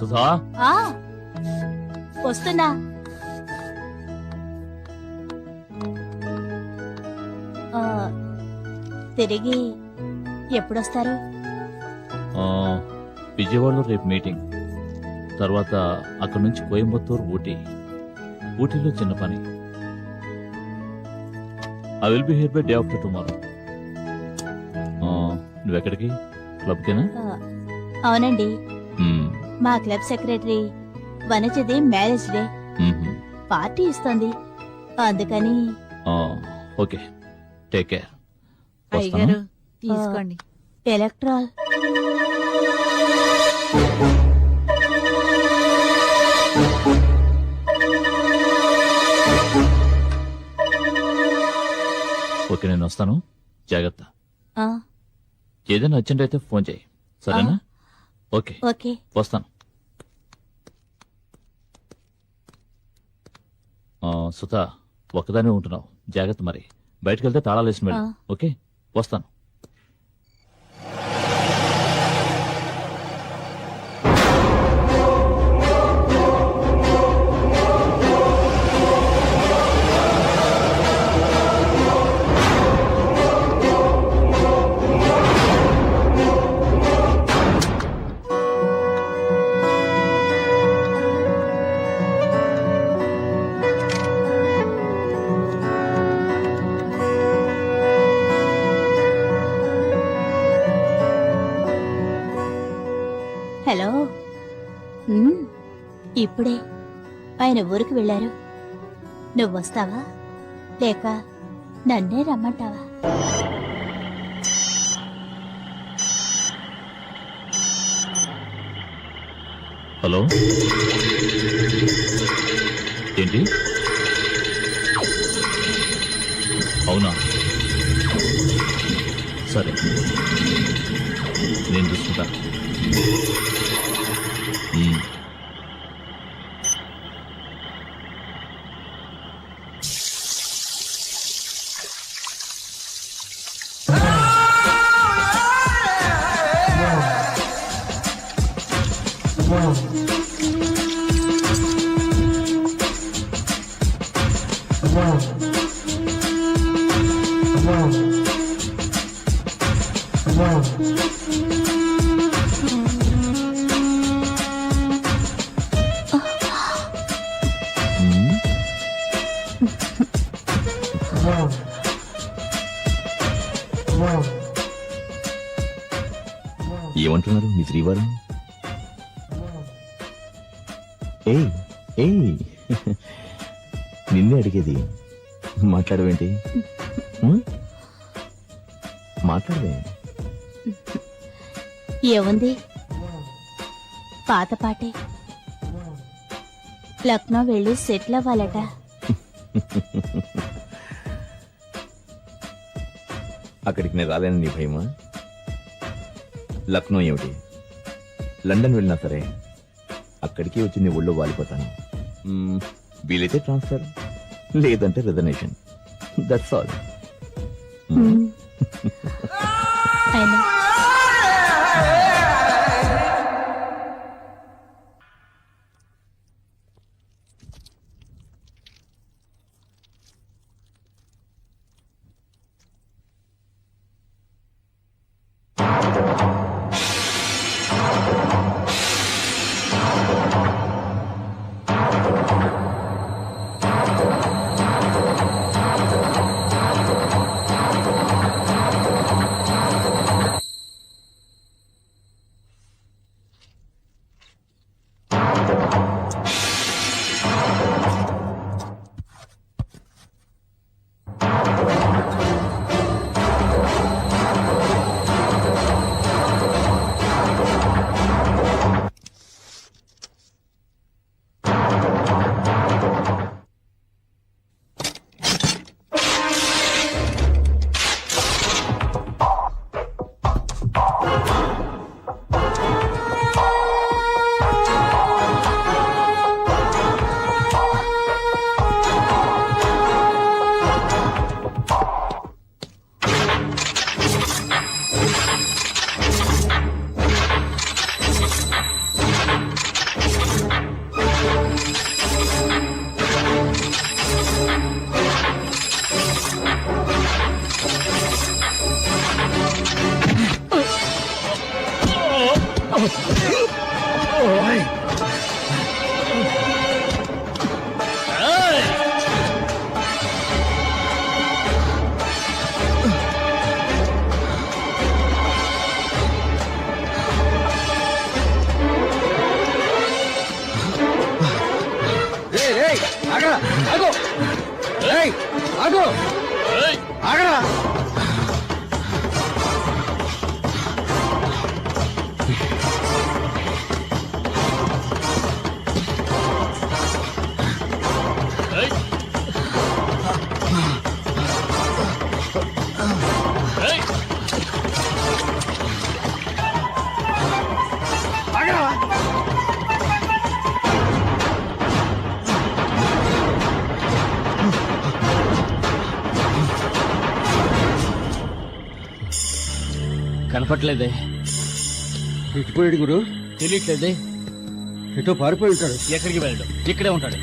సుధా ఆ వస్తున్నా. ఆ, తిరిగి ఎప్పుడొస్తారు? విజయవాడలో రేపు మీటింగ్, తర్వాత అక్కడి నుంచి కోయంబత్తూరు, ఊటీలో చిన్న పని. I will be here by day after tomorrow. నువ్వెక్కడికి? క్లబ్కేనా? అవునండి, మా క్లబ్ సెక్రటరీ వనజది మ్యారేజ్ డే పార్టీ ఇస్తుంది, అందుకని. Okay, take care. అయ్యగారు తీసుకోండి. ఎలక్ట్రాల్. ఓకే, నేను వస్తాను. జాగ్రత్త. ఆ, ఏదైనా అర్జెంట్ అయితే ఫోన్ చేయి, సరేనా? Okay okay. వస్తాను. సుధా, ఒక్కదానే ఉంటున్నావు, జాగ్రత్త. మరి బయటకు వెళ్తే తాళాలు వేసిన వెళ్ళు. ఓకే, వస్తాను. హలో. ఇప్పుడే ఆయన ఊరికి వెళ్ళారు. నువ్వు వస్తావా లేక నన్నే రమ్మంటావా? హలో, ఏంటి? అవునా, సరే, నేను చూసుకుంటా. ఏమంటున్నారు మీ శ్రీవారు? నిన్నే అడిగేది. మాట్లాడవేంటి? మాట్లాడవే. ఏముంది, పాత పాటే. లక్నో వెళ్ళి సెటిల్ అవ్వాలట. అక్కడికి నేను రాలేని నీ భయమా? లక్నో ఏమిటి, లండన్ వెళ్ళినా సరే అక్కడికి వచ్చి నీ ఒళ్ళో వాలిపోతాను. వీలైతే ట్రాన్స్ఫర్, లేదంటే రిజర్వేషన్. That's all. అయినా ఆగు ఆగరా కనపట్లేదే. ఇటుపోయాడు గురు, తెలియట్లేదే. ఎటో పారిపోయి ఉంటాడు. ఎక్కడికి వెళ్ళడు, ఇక్కడే ఉంటాడు.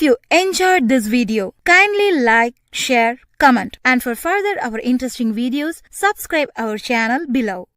If you enjoyed this video, kindly like, share, comment, and for further our interesting videos, subscribe our channel below.